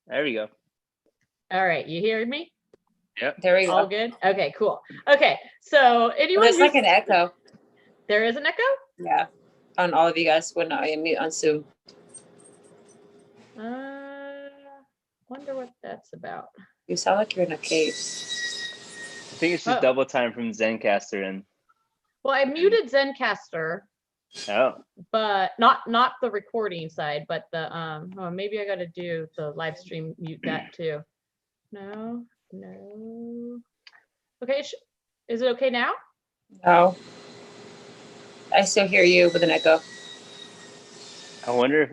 There we go. All right, you hear me? Yep. There we go. All good? Okay, cool. Okay, so anyone There's like an echo. There is an echo? Yeah. On all of you guys when I mute on Zoom. Wonder what that's about. You sound like you're in a cave. I think it's just double time from Zencaster and. Well, I muted Zencaster. Oh. But not the recording side, but the oh, maybe I got to do the live stream mute that too. No. Okay, is it okay now? No. I still hear you with an echo. I wonder if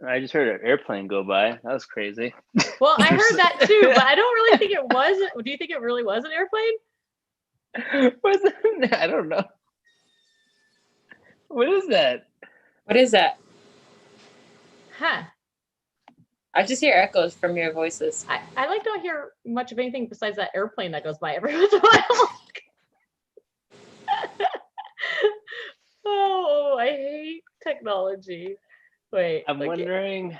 I just heard an airplane go by. That was crazy. Well, I heard that too, but I don't really think it was. Do you think it really was an airplane? Was it? I don't know. What is that? What is that? Huh. I just hear echoes from your voices. I like don't hear much of anything besides that airplane that goes by every once in a while. Oh, I hate technology. Wait. I'm wondering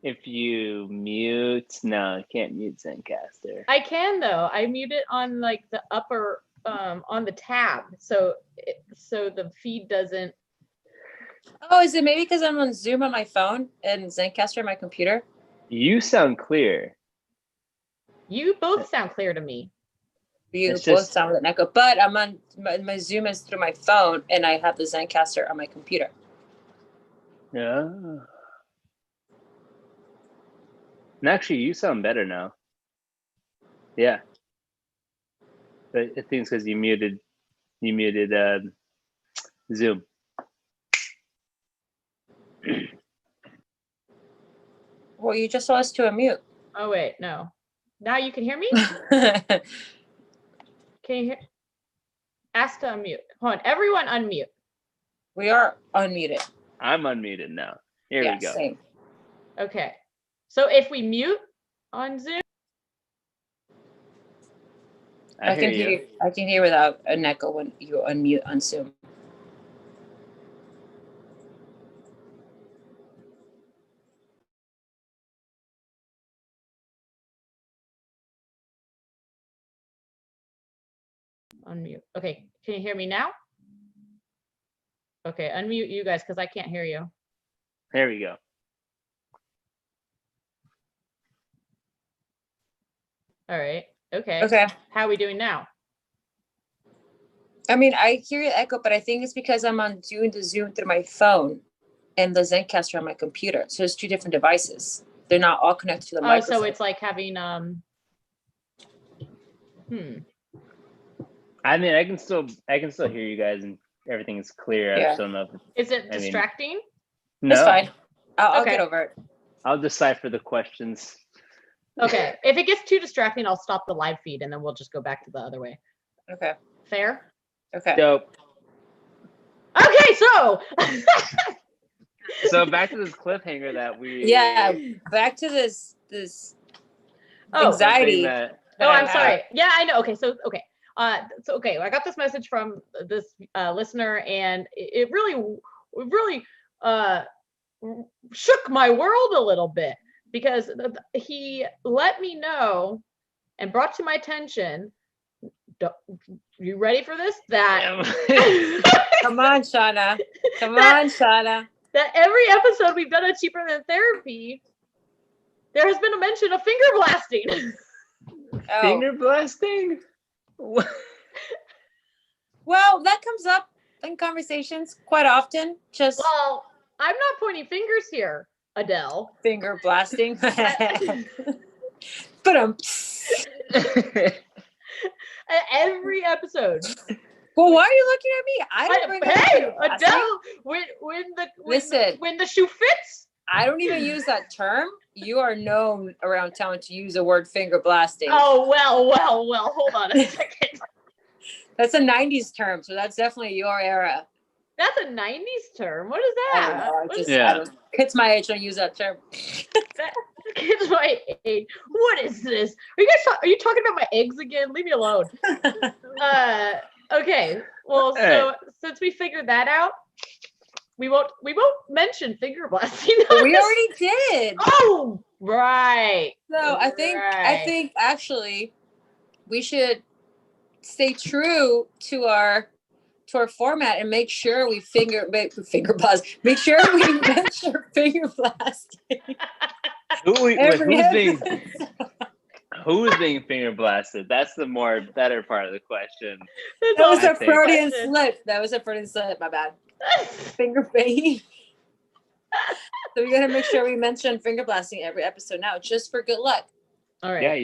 if you mute. No, you can't mute Zencaster. I can though. I mute it on like the upper on the tab, so the feed doesn't. Oh, is it maybe because I'm on Zoom on my phone and Zencaster on my computer? You sound clear. You both sound clear to me. You both sound with an echo, but I'm on my Zoom is through my phone and I have the Zencaster on my computer. Yeah. And actually, you sound better now. Yeah. But I think it's because you muted Zoom. Well, you just lost to a mute. Oh wait, no. Now you can hear me? Can you hear? Ask to unmute. Hold on, everyone unmute. We are unmuted. I'm unmuted now. Here we go. Same. Okay. So if we mute on Zoom, I can hear without an echo when you unmute on Zoom. unmute. Okay, can you hear me now? Okay, unmute you guys because I can't hear you. There we go. All right. Okay. Okay. How are we doing now? I mean, I hear the echo, but I think it's because I'm doing the Zoom through my phone and the Zencaster on my computer. So it's two different devices. They're not all connected to the microphone. So it's like having I mean, I can still hear you guys and everything is clear. Yeah. I just don't know. Is it distracting? No. It's fine. I'll get over it. I'll decipher the questions. Okay. If it gets too distracting, I'll stop the live feed and then we'll just go back to the other way. Okay. Fair? Okay. Dope. Okay, so so back to this cliffhanger that we back to this anxiety. I'm sorry. Yeah, I know. Okay, so I got this message from this listener and it really shook my world a little bit because he let me know and brought to my attention. You ready for this? Come on, Shauna. Shauna. That every episode we've done a Cheaper Than Therapy, there has been a mention of finger blasting. Finger blasting? Well, that comes up in conversations quite often. Well, I'm not pointing fingers here, Adele. Finger blasting. But every episode. Well, why are you looking at me? I don't bring up Adele, when the shoe fits. I don't even use that term. You are known around town to use the word finger blasting. Oh, well, hold on a second. That's a 90s term, so that's definitely your era. That's a 90s term. What is that? I don't know. Kids my age don't use that term. Kids my age. What is this? Are you talking about my eggs again? Leave me alone. Okay. Well, so since we figured that out, we won't mention finger blasting. We already did. Oh, Right. So I think actually we should stay true to our format and make sure we finger blast. Make sure we mention finger blasting. Who is being finger blasted? That's the better part of the question. That was a Freudian slip. My bad. Finger banging. So we gotta make sure we mention finger blasting every episode now, just for good luck. All right. Yeah,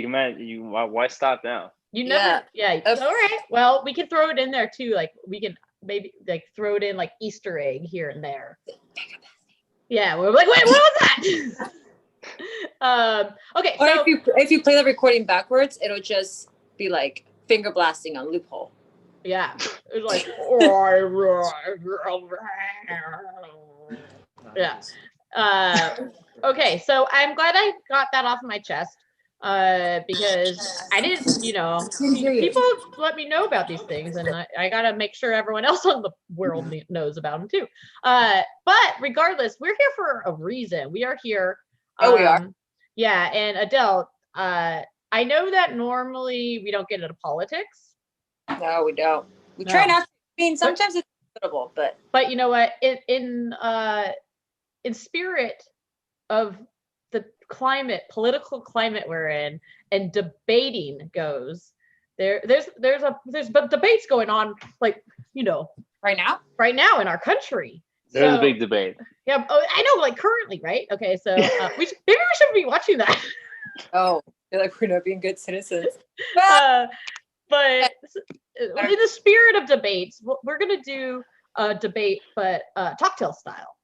why stop now? You never. Yeah. All right. Well, we can throw it in there too. Like we can maybe like throw it in like Easter egg here and there. Yeah. We're like, wait, what was that? Okay. Or so if you play the recording backwards, it'll just be like finger blasting on loophole. Yeah. It's like yeah. Okay, so I'm glad I got that off my chest. Because I didn't, people let me know about these things, and I gotta make sure everyone else on the world knows about them too. But regardless, we're here for a reason. We are here. We are. Yeah, and Adele, I know that normally we don't get into politics. No, we don't. We try not to. I mean, sometimes it's inevitable, but you know what? In spirit of the political climate we're in, and debating goes, there's debates going on, like, right now in our country. There's a big debate. Yeah, I know, like currently, right? Okay, so maybe we should be watching that. Oh, they're like, we're not being good citizens. But in the spirit of debates, we're gonna do a debate, but TalkTales style.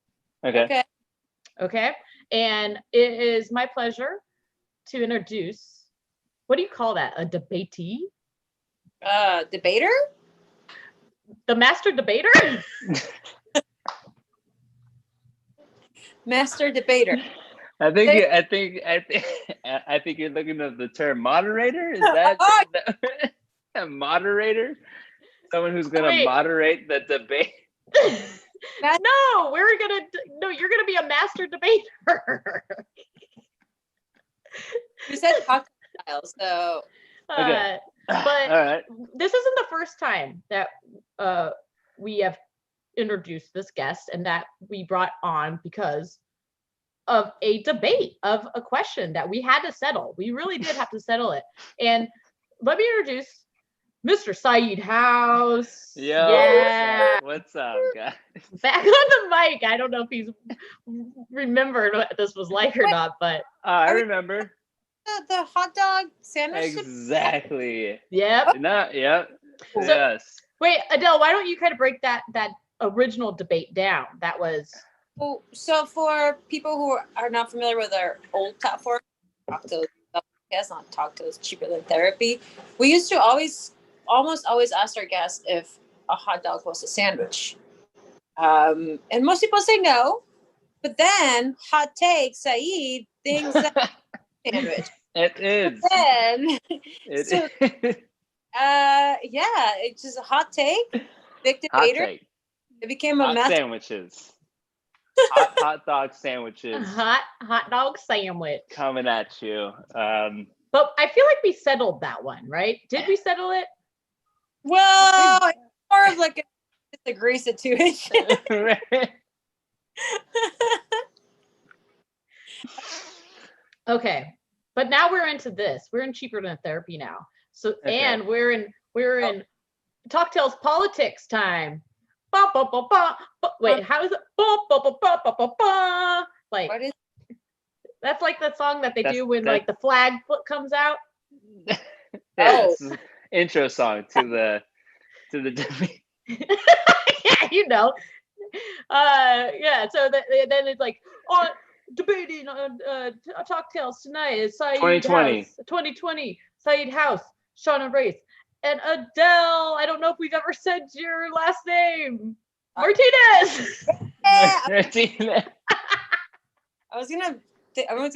Okay. And it is my pleasure to introduce, what do you call that? A debatee? Debater? The master debater? Master debater. I think you're looking at the term moderator. Is that a moderator? Someone who's gonna moderate the debate? No, you're gonna be a master debater. You said cocktail, so okay. But all right. This isn't the first time that we have introduced this guest and that we brought on because of a debate, of a question that we had to settle. We really did have to settle it. And let me introduce Mr. Saeed House. Yeah. What's up, guys? Back on the mic. I don't know if he's remembered what this was like or not, but I remember. The hot dog sandwich. Exactly. Yep. Yep. So, yes. Wait, Adele, why don't you kind of break that original debate down? That was. Well, so for people who are not familiar with our old platform, TalkTales, not TalkTales, cheaper than therapy. We used to almost always ask our guests if a hot dog was a sandwich. And most people say no, but then hot take, Saeed thinks that sandwich. It is. Then, it's just a hot take. Big debater. Hot take. It became a hot sandwiches. hot dog sandwiches. Hot dog sandwich. Coming at you. But I feel like we settled that one, right? Did we settle it? Well, it's more of like a disagree situation. Okay. But now we're into this. We're in cheaper than therapy now. So and we're in TalkTales politics time. Ba, ba, ba, ba, ba. Wait, how is it? Ba, ba, ba, ba, ba, ba, ba. Like, what is that's like the song that they do when like the flag comes out. Intro song to the debate. Yeah, so then it's like debating on TalkTales tonight is Saeed 2020. House, 2020, Saeed House, Shauna Race, and Adele. I don't know if we've ever said your last name. Martinez. Martinez. I was gonna give a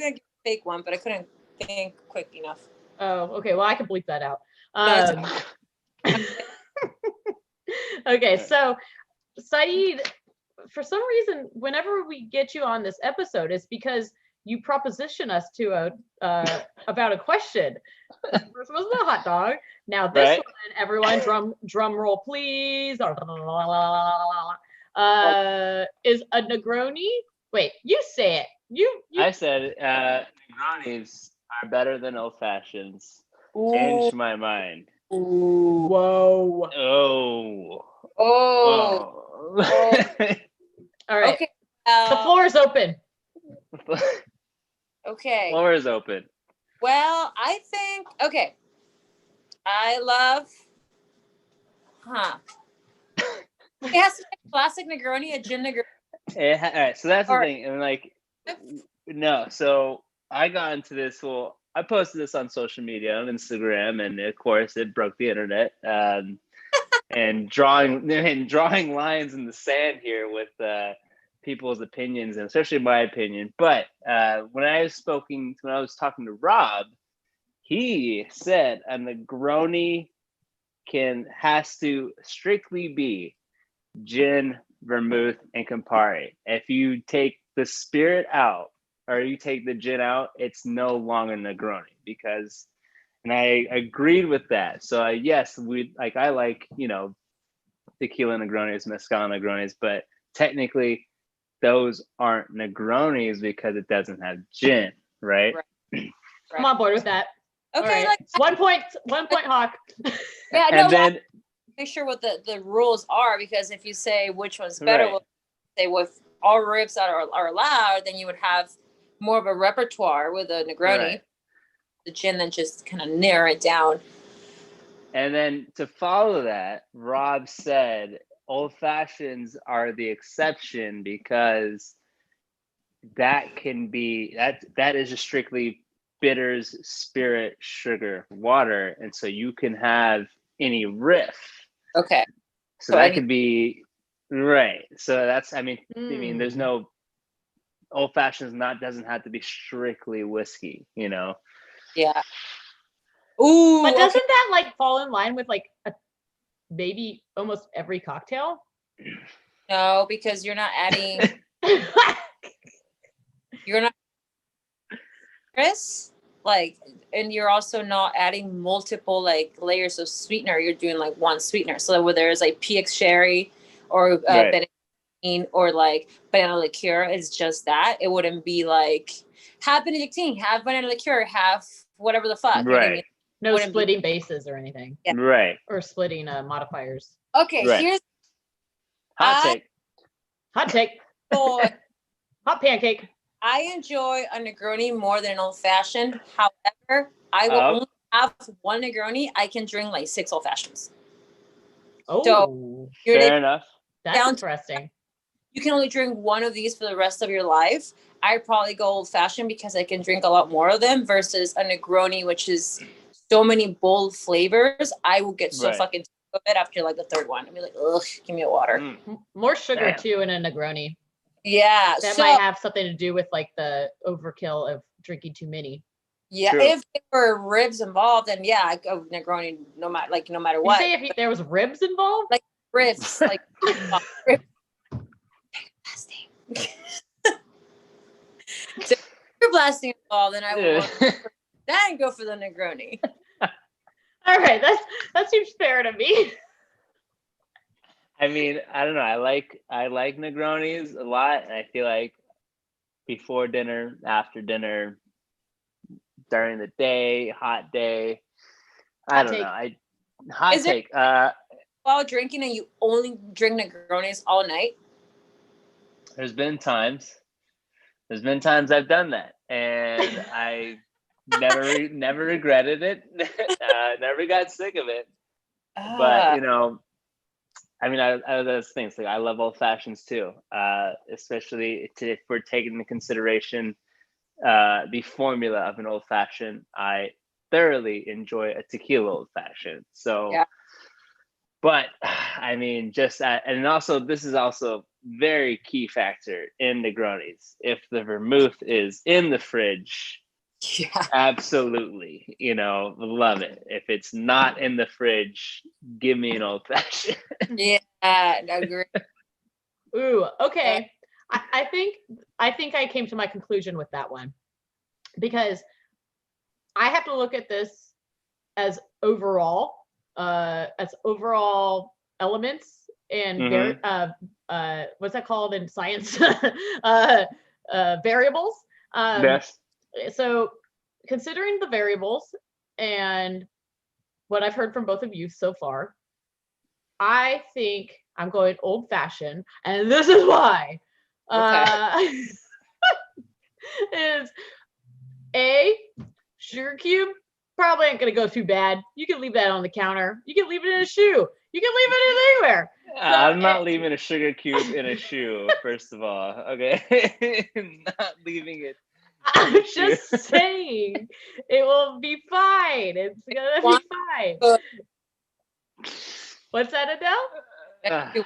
fake one, but I couldn't think quick enough. Oh, okay. Well, I can bleep that out. Okay, so Saeed, for some reason, whenever we get you on this episode, it's because you proposition us to about a question. This first was the hot dog. Now this Right. one, everyone, drum roll, please. Is a Negroni? Wait, you say it. You. I said Negronis are better than old fashions. Ooh. Changed my mind. Ooh. Whoa. Oh. Oh. All right. Okay. The floor is open. Okay. Floor is open. Well, I think I love. It has to be a classic Negroni, a gin Negroni. All right, so that's the Or- thing, and like, no. So I got into this. Well, I posted this on social media, on Instagram, and of course, it broke the internet. And drawing lines in the sand here with people's opinions, and especially my opinion. But when I was talking to Rob, he said a Negroni has to strictly be gin, vermouth, and Campari. If you take the spirit out or you take the gin out, it's no longer Negroni because, and I agreed with that. So yes, I like, tequila Negronis, mezcal Negronis, but technically those aren't Negronis because it doesn't have gin, right? I'm on board with that. Okay, All right. like 1 point, Hawk. yeah, no. And then Make sure what the rules are, because if you say which one's better, Right. we'll say with all ribs that are allowed, then you would have more of a repertoire with a Negroni. Right. The gin then just kind of narrow it down. And then to follow that, Rob said old fashions are the exception because that is just strictly bitters, spirit, sugar, water, and so you can have any riff. Okay. So that could be right. So that's I mean there's no old fashions doesn't have to be strictly whiskey, Yeah. Ooh. But doesn't that like fall in line with like maybe almost every cocktail? No, because you're not adding. You're not, Chris. Like, and you're also not adding multiple like layers of sweetener. You're doing like one sweetener. So whether it's like PX sherry or Benedictine or like banana liqueur, it's just that. It wouldn't be like half Benedictine, half banana liqueur, half whatever the fuck. Right. You know what I mean? No splitting bases or anything. Yeah. Right. Or splitting modifiers. Okay, Right. here's Hot take. Hot take. boy. Hot pancake. I enjoy a Negroni more than an old fashioned. However, I will only have one Negroni. I can drink like 6 old fashions. Oh, So, fair enough. That's interesting. You can only drink one of these for the rest of your life. I'd probably go old fashioned because I can drink a lot more of them versus a Negroni, which is so many bold flavors. I will get so fucking sick of it after like the third one. I'd be like, ugh, give me a water. More sugar too in a Negroni. Yeah. That might have something to do with like the overkill of drinking too many. Yeah. True. If there were ribs involved, then yeah, I go Negroni no matter what. You say if there was ribs involved? Like ribs, like ribs. So if you're blasting involved, then I would then go for the Negroni. All right, that seems fair to me. I mean, I don't know. I like Negronis a lot, and I feel like before dinner, after dinner, during the day, hot day. I don't know. Hot take. While drinking and you only drink Negronis all night? There's been times I've done that, and I never regretted it. Never got sick of it. But I mean, those things like I love old fashions too, especially if we're taking into consideration the formula of an old fashioned. I thoroughly enjoy a tequila old fashioned. So, but I mean, and also this is also very key factor in Negronis. If the vermouth is in the fridge, absolutely, love it. If it's not in the fridge, give me an old fashioned. Yeah, I agree. Ooh, okay. I think I came to my conclusion with that one. because I have to look at this as overall elements and what's that called in science? Variables. Yes. So considering the variables and what I've heard from both of you so far, I think I'm going old fashioned, and this is why. Is A, sugar cube probably ain't gonna go too bad. You can leave that on the counter. You can leave it in a shoe. You can leave it anywhere. I'm not leaving a sugar cube in a shoe, first of all. Okay. Not leaving it. I'm just saying it will be fine. It's gonna be fine. What's that, Adele?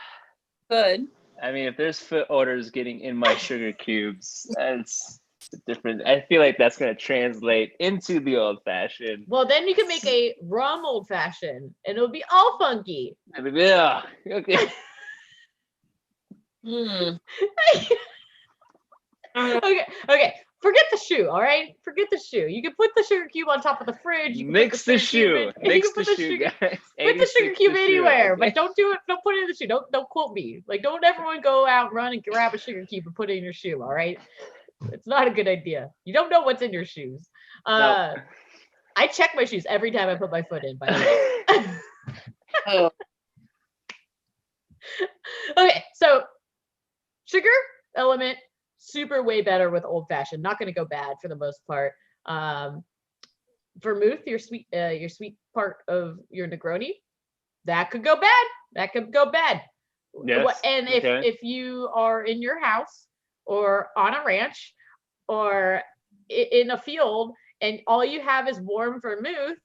Good. I mean, if there's foot odors getting in my sugar cubes, that's different. I feel like that's going to translate into the old fashioned. Well, then you can make a rum old fashioned, and it'll be all funky. Yeah. Okay. Okay. Forget the shoe, all right? Forget the shoe. You can put the sugar cube on top of the fridge. You can Mix put the shoe. Mix the shoe, guys. Put the sugar cube anywhere, okay? but don't do it. Don't put it in the shoe. Don't quote me. Like, don't everyone go out and run and grab a sugar cube and put it in your shoe, all right? It's not a good idea. You don't know what's in your shoes. No. I check my shoes every time I put my foot in, by the way. Oh. Okay, so sugar element, super way better with old fashioned. Not going to go bad for the most part. Vermouth, your sweet part of your Negroni, that could go bad. That could go bad. Yes. And if you are in your house or on a ranch or in a field and all you have is warm vermouth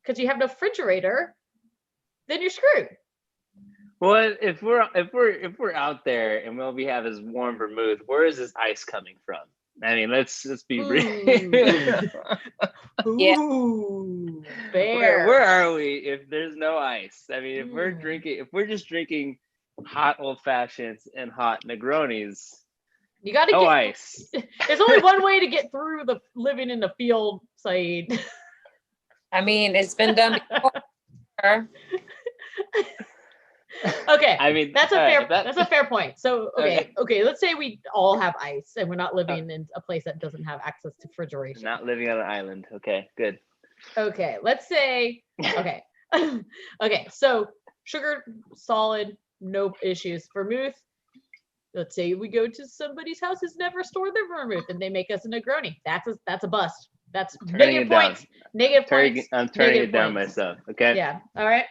because you have no refrigerator, then you're screwed. Well, if we're out there and what we have is warm vermouth, where is this ice coming from? I mean, let's be real. Ooh, fair. Where are we if there's no ice? I mean, if we're just drinking hot old fashions and hot Negronis, you got to no ice. There's only one way to get through the living in the field, Saeed. I mean, it's been done before. Okay, I mean, that's a fair point. So okay, let's say we all have ice and we're not living in a place that doesn't have access to refrigeration. Not living on an island. Okay, good. Okay, let's say okay, so sugar solid, no issues. Vermouth, let's say we go to somebody's house who's never stored their vermouth and they make us a Negroni. That's a bust. That's negative points. Negative points. I'm turning it down myself. Okay. Yeah. All right.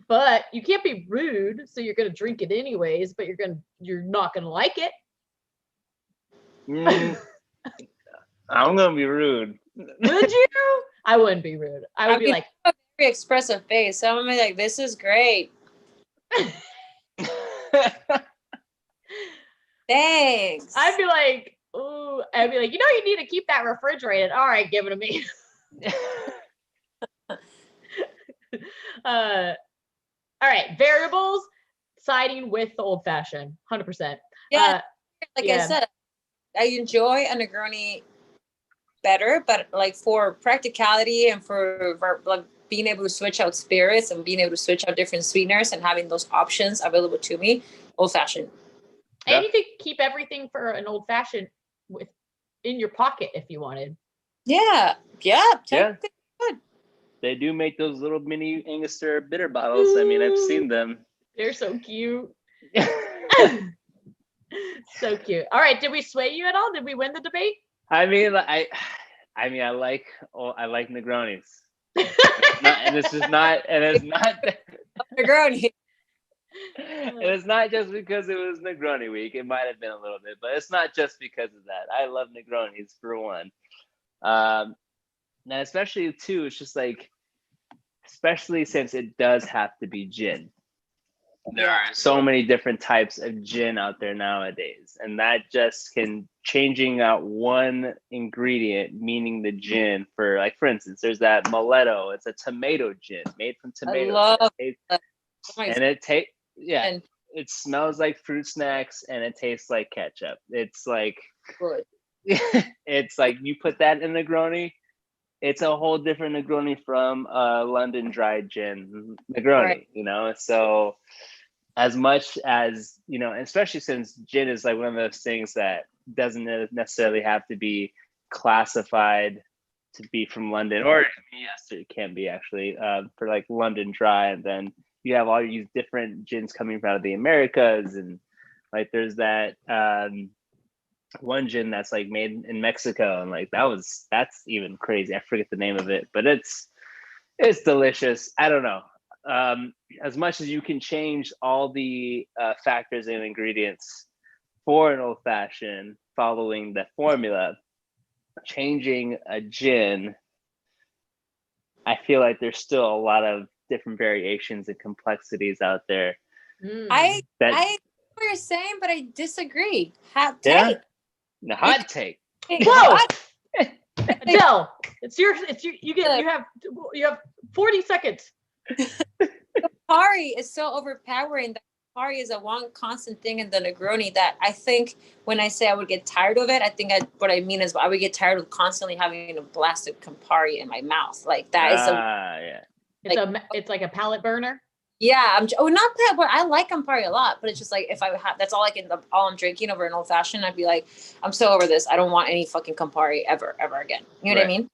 But you can't be rude, so you're gonna drink it anyways. But you're not gonna like it. I'm gonna be rude. Would you? I wouldn't be rude. I would be like, a very expressive face. So I'm gonna be like, "This is great." Thanks. I'd be like, ooh. I'd be like, you need to keep that refrigerated. All right, give it to me. All right, variables, siding with the old fashioned, 100%. Yeah, I said, I enjoy a Negroni better, but like for practicality and for like being able to switch out spirits and being able to switch out different sweeteners and having those options available to me, old fashioned. And you could keep everything for an old fashioned in your pocket if you wanted. Yeah. Good. They do make those little mini Angostura bitter bottles. I mean, I've seen them. They're so cute. So cute. All right, did we sway you at all? Did we win the debate? I mean, I like Negronis. It's not Negroni. And it's not just because it was Negroni week. It might have been a little bit, but it's not just because of that. I love Negronis for one. Now, especially too, it's just like, especially since it does have to be gin. There are so many different types of gin out there nowadays, and that just can changing out one ingredient, meaning the gin. For instance, there's that Moletto. It's a tomato gin made from tomatoes. I love that. And it smells like fruit snacks and it tastes like ketchup. It's like good. it's like you put that in Negroni, it's a whole different Negroni from London dry gin Negroni, Right. you know? So as much as, you know, especially since gin is like one of those things that doesn't necessarily have to be classified to be from London, or yes, it can be actually for like London dry, and then you have all these different gins coming out of the Americas, and like there's that one gin that's like made in Mexico, and like that's even crazy. I forget the name of it, but it's delicious. I don't know. As much as you can change all the factors and ingredients for an old fashioned following the formula, changing a gin, I feel like there's still a lot of different variations and complexities out there. I know what you're saying, but I disagree. Hot take. Yeah, the hot take. Whoa, Adele, you have 40 seconds. Campari is so overpowering that Campari is a one constant thing in the Negroni that I think when I say I would get tired of it, I think what I mean is I would get tired of constantly having a blast of Campari in my mouth. Like that is yeah. It's like a palate burner. Yeah, not that, but I like Campari a lot. But it's just like if I have, that's all all I'm drinking over an old fashioned. I'd be like, I'm so over this. I don't want any fucking Campari ever again. You know what I mean?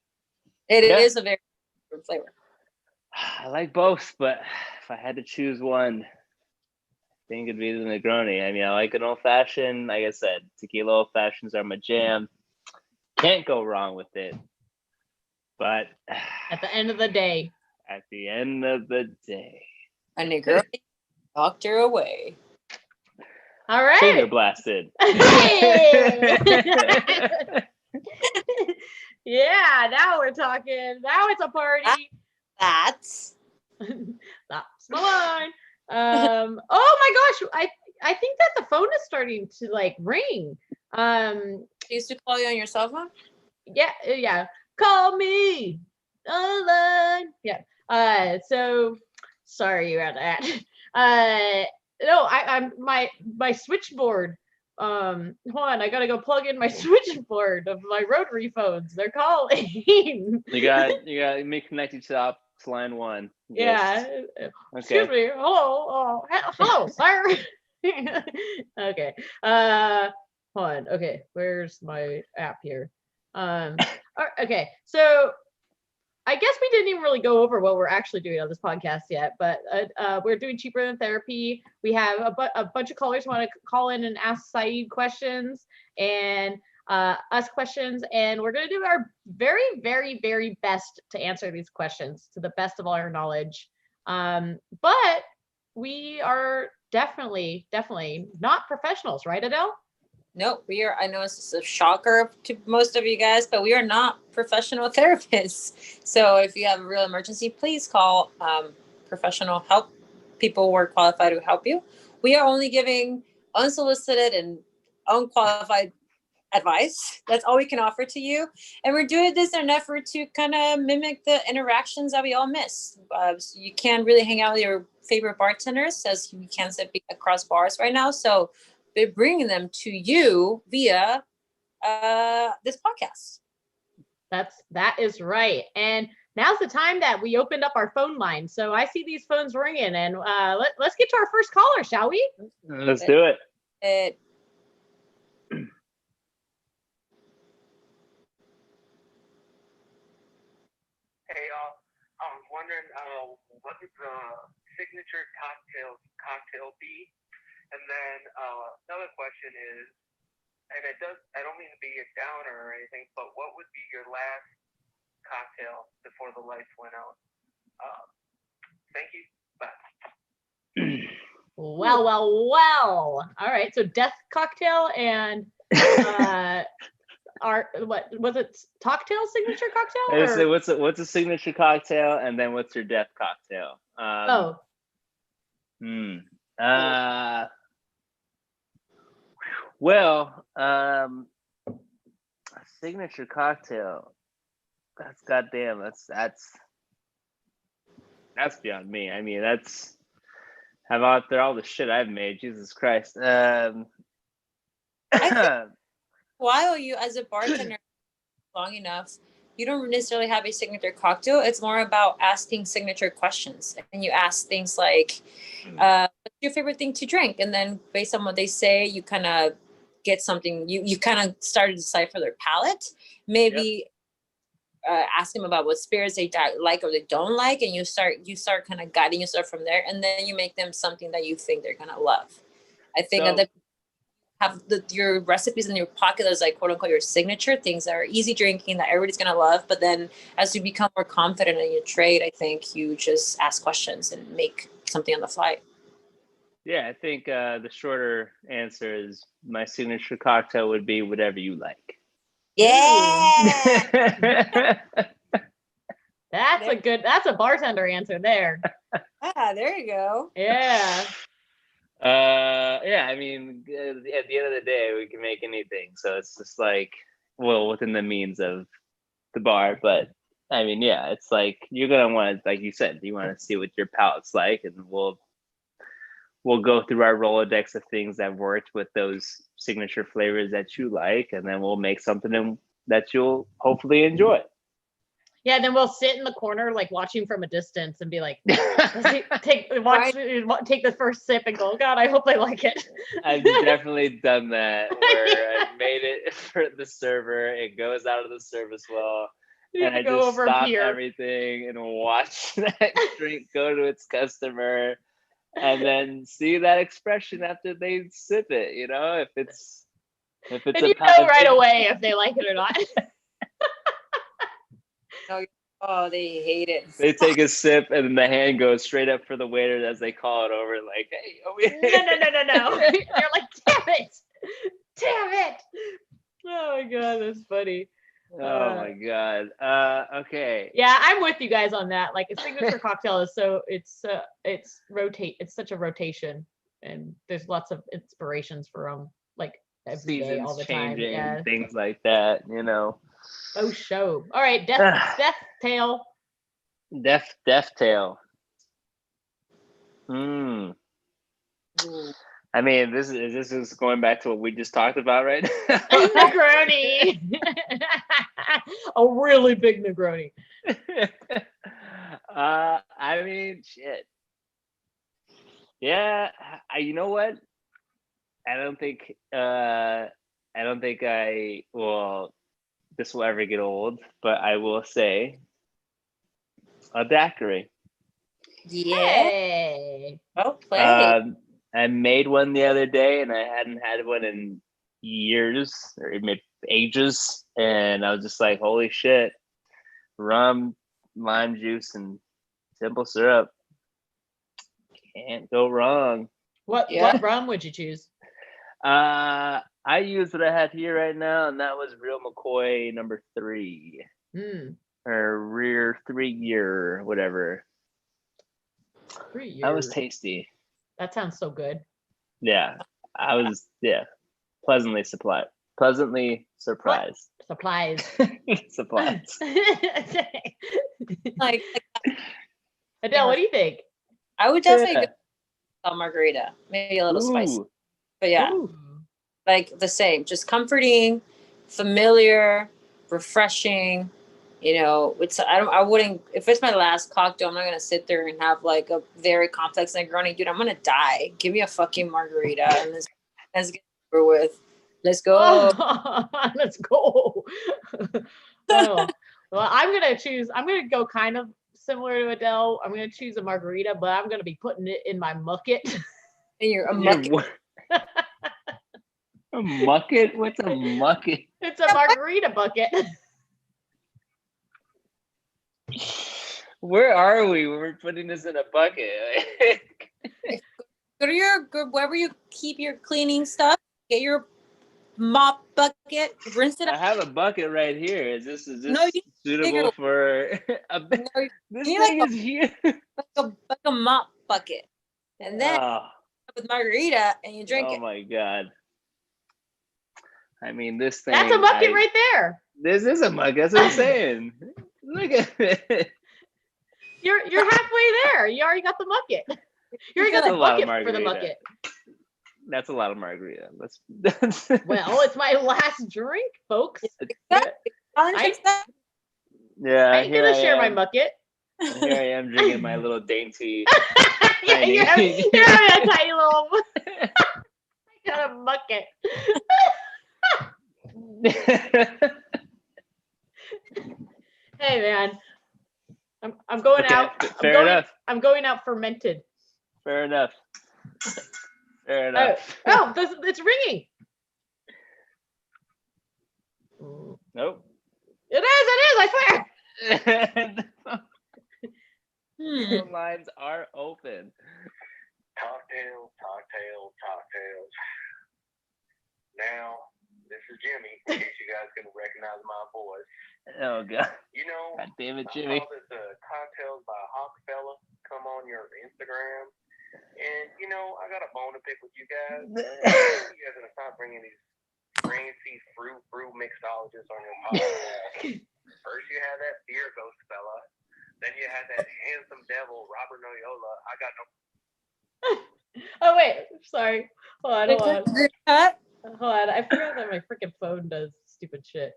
It is a very different flavor. I like both, but if I had to choose one, I think it'd be the Negroni. I mean, I like an old fashioned. Like I said, tequila old fashions are my jam. Can't go wrong with it. But at the end of the day, a Negroni talked her away. All right. Finger blasted. Yeah, now we're talking. Now it's a party. That's the line. Oh my gosh, I think that the phone is starting to like ring. Used to call you on your cell phone? Yeah. Call me online. Yeah. So sorry about that. No, I'm my switchboard. Hold on, I gotta go plug in my switchboard of my rotary phones. They're calling. You got me connected to line 1. Yeah. Okay. Excuse me. Hello, sir. Okay. Hold on. Okay, where's my app here? Okay, so I guess we didn't even really go over what we're actually doing on this podcast yet, but we're doing Cheaper Than Therapy. We have a bunch of callers who want to call in and ask Saeed questions and us questions, and we're going to do our very, very, very best to answer these questions to the best of our knowledge. But we are definitely not professionals, right, Adele? No, we are. I know it's a shocker to most of you guys, but we are not professional therapists. So if you have a real emergency, please call professional help. People who are qualified to help you. We are only giving unsolicited and unqualified advice. That's all we can offer to you. And we're doing this in an effort to kind of mimic the interactions that we all miss. So you can't really hang out with your favorite bartenders, as we can't sit across bars right now. So they're bringing them to you via this podcast. That is right. And now's the time that we opened up our phone line. So I see these phones ringing, and let's get to our first caller, shall we? Let's do it. Hey y'all, I was wondering what would the signature cocktail be? And then another question is, and I don't mean to be a downer or anything, but what would be your last cocktail before the lights went out? Thank you. Bye. Well. All right. So death cocktail and what was it? Cocktail signature cocktail? What's a signature cocktail, and then what's your death cocktail? Well, a signature cocktail. That's goddamn. That's beyond me. I mean, have out there all the shit I've made. Jesus Christ. while you, as a bartender, long enough, you don't necessarily have a signature cocktail. It's more about asking signature questions. And you ask things like, what's your favorite thing to drink? And then based on what they say, you kind of get something, you kind of start to decipher their palate. Maybe ask them about what spirits they like or they don't like. And you start kind of guiding yourself from there. And then you make them something that you think they're going to love. I think at the have your recipes in your pocket as like quote unquote your signature things that are easy drinking that everybody's gonna love. But then as you become more confident in your trade, I think you just ask questions and make something on the fly. Yeah, I think the shorter answer is my signature cocktail would be whatever you like. Yeah. That's a bartender answer there. There you go. Yeah. Yeah, I mean, at the end of the day, we can make anything. So it's just like, well, within the means of the bar. But I mean, yeah, it's like you're gonna want to, like you said, you want to see what your palate's like, and we'll go through our Rolodex of things that worked with those signature flavors that you like, and then we'll make something that you'll hopefully enjoy. Yeah, then we'll sit in the corner, like watching from a distance, and be like, take the first sip and go, God, I hope they like it. I've definitely done that where I made it for the server. It goes out of the service well, and I just stop everything and watch that drink go to its customer, and then see that expression after they sip it. You know, if it's and you know right away if they like it or not. Oh, they hate it. They take a sip and then the hand goes straight up for the waiter as they call it over, like, hey, no. You're like, damn it. Oh my God, that's funny. Oh my God. Okay. Yeah, I'm with you guys on that. Like a signature cocktail is it's such a rotation, and there's lots of inspirations for them, like every day, all the time. Yeah, things like that, you know. Oh, show. All right, death tail. Death tail. I mean, this is going back to what we just talked about, right? Negroni. A really big Negroni. I mean, shit. Yeah, you know what? I don't think this will ever get old, but I will say a daiquiri. Yeah. Hey. Well played. I made one the other day, and I hadn't had one in years or maybe ages, and I was just like, holy shit, rum, lime juice, and simple syrup. Can't go wrong. What rum would you choose? I use what I have here right now, and that was Real McCoy number 3. Or Rear 3-year, whatever. 3 years. That was tasty. That sounds so good. Yeah, I was pleasantly surprised. Supplies. Supplies. like Adele, what do you think? I would definitely go a margarita, maybe a little spicy, but yeah. Like the same, just comforting, familiar, refreshing. You know, I wouldn't, if it's my last cocktail, I'm not going to sit there and have like a very complex Negroni. Dude, I'm going to die. Give me a fucking margarita and let's get over with. Let's go. Let's go. Well, I'm going to go kind of similar to Adele. I'm going to choose a margarita, but I'm going to be putting it in my mucket. And you're a mucket. A mucket? What's a mucket? It's a margarita bucket. Where are we when we're putting this in a bucket? Go to wherever you keep your cleaning stuff. Get your mop bucket. Rinse it. I have a bucket right here. Is this suitable for a? This thing is here. Like a mop bucket, and then with margarita, and you drink it. Oh my God. I mean, this thing. That's a bucket right there. This is a mug. That's what I'm saying. Look at it. You're halfway there. You already got the bucket. You already got the bucket for the bucket. That's a lot of margarita. Well, it's my last drink, folks. I yeah. ain't gonna share my bucket. Here I am drinking my little dainty. Yeah, you're having a tiny little. I got a bucket. Hey man, I'm going out. Fair enough. I'm going out fermented. Fair enough. Fair enough. Oh, it's ringing. Nope. It is. I swear. The lines are open. TalkTales. Now, this is Jimmy, in case you guys can recognize my voice. Oh, God. You know, God damn it, I Jimmy. saw that Cocktails by Hawk fella come on your Instagram. And, you know, I got a bone to pick with you guys. You guys are going to stop bringing these fancy fruit mixologists on your podcast. First you had that beer ghost fella. Then you had that handsome devil, Robert Noyola. I got no... Oh, wait. Sorry. Hold on. Cut. Hold on. I forgot that my freaking phone does stupid shit.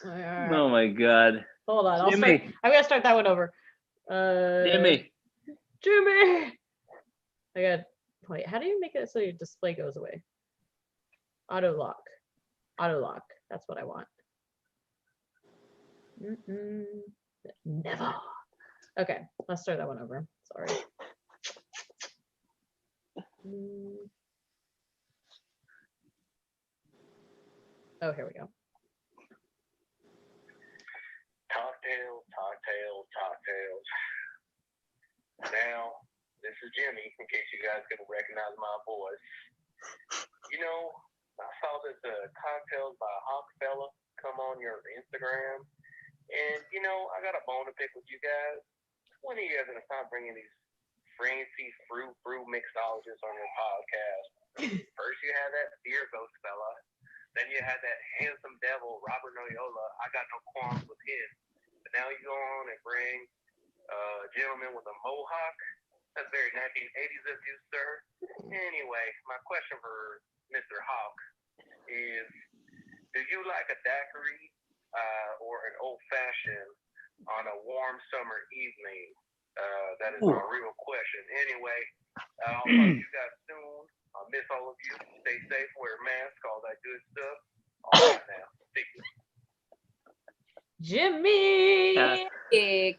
Oh, my God. Hold on. I'm Jimmy. going to start that one over. Jimmy. Wait, how do you make it so your display goes away? Auto lock. That's what I want. Never. Okay, let's start that one over. Sorry. Oh, here we go. TalkTales. Now, this is Jimmy, in case you guys can recognize my voice. You know, I saw that Cocktails by Hawk fella come on your Instagram. And, you know, I got a bone to pick with you guys. When are you guys going to stop bringing these fancy fruit mixologists on your podcast? First you had that beer ghost fella. Then you had that handsome devil, Robert Noyola. I got no qualms with him. But now you go on and bring a gentleman with a mohawk. That's very 1980s of you, sir. Anyway, my question for Mr. Hawk is, do you like a daiquiri or an old-fashioned on a warm summer evening? That is my real question. Anyway, I'll talk to you guys soon. I'll miss all of you. Stay safe, wear a mask, all that good stuff. All right now. See you. Jimmy!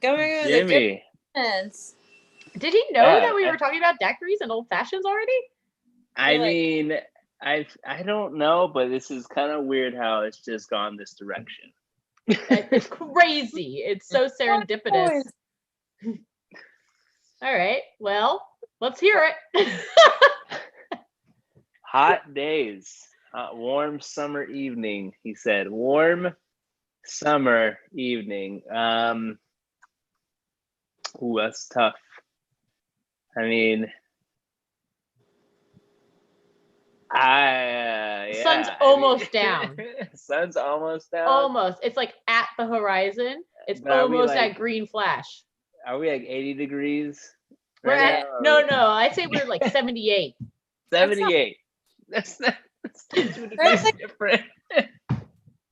Coming with Jimmy. Did he know that we were talking about daiquiris and old fashions already? I mean, I don't know, but this is kind of weird how it's just gone this direction. It's crazy. It's so serendipitous. All right. Well, let's hear it. Hot days. Warm summer evening, he said. Warm summer evening. Ooh, that's tough. I mean, yeah. Sun's almost down. Sun's almost down. Almost. It's like at the horizon. It's almost at green flash. Are we like 80 degrees? We're at no. I'd say we're like 78. 78. That's 2 degrees different.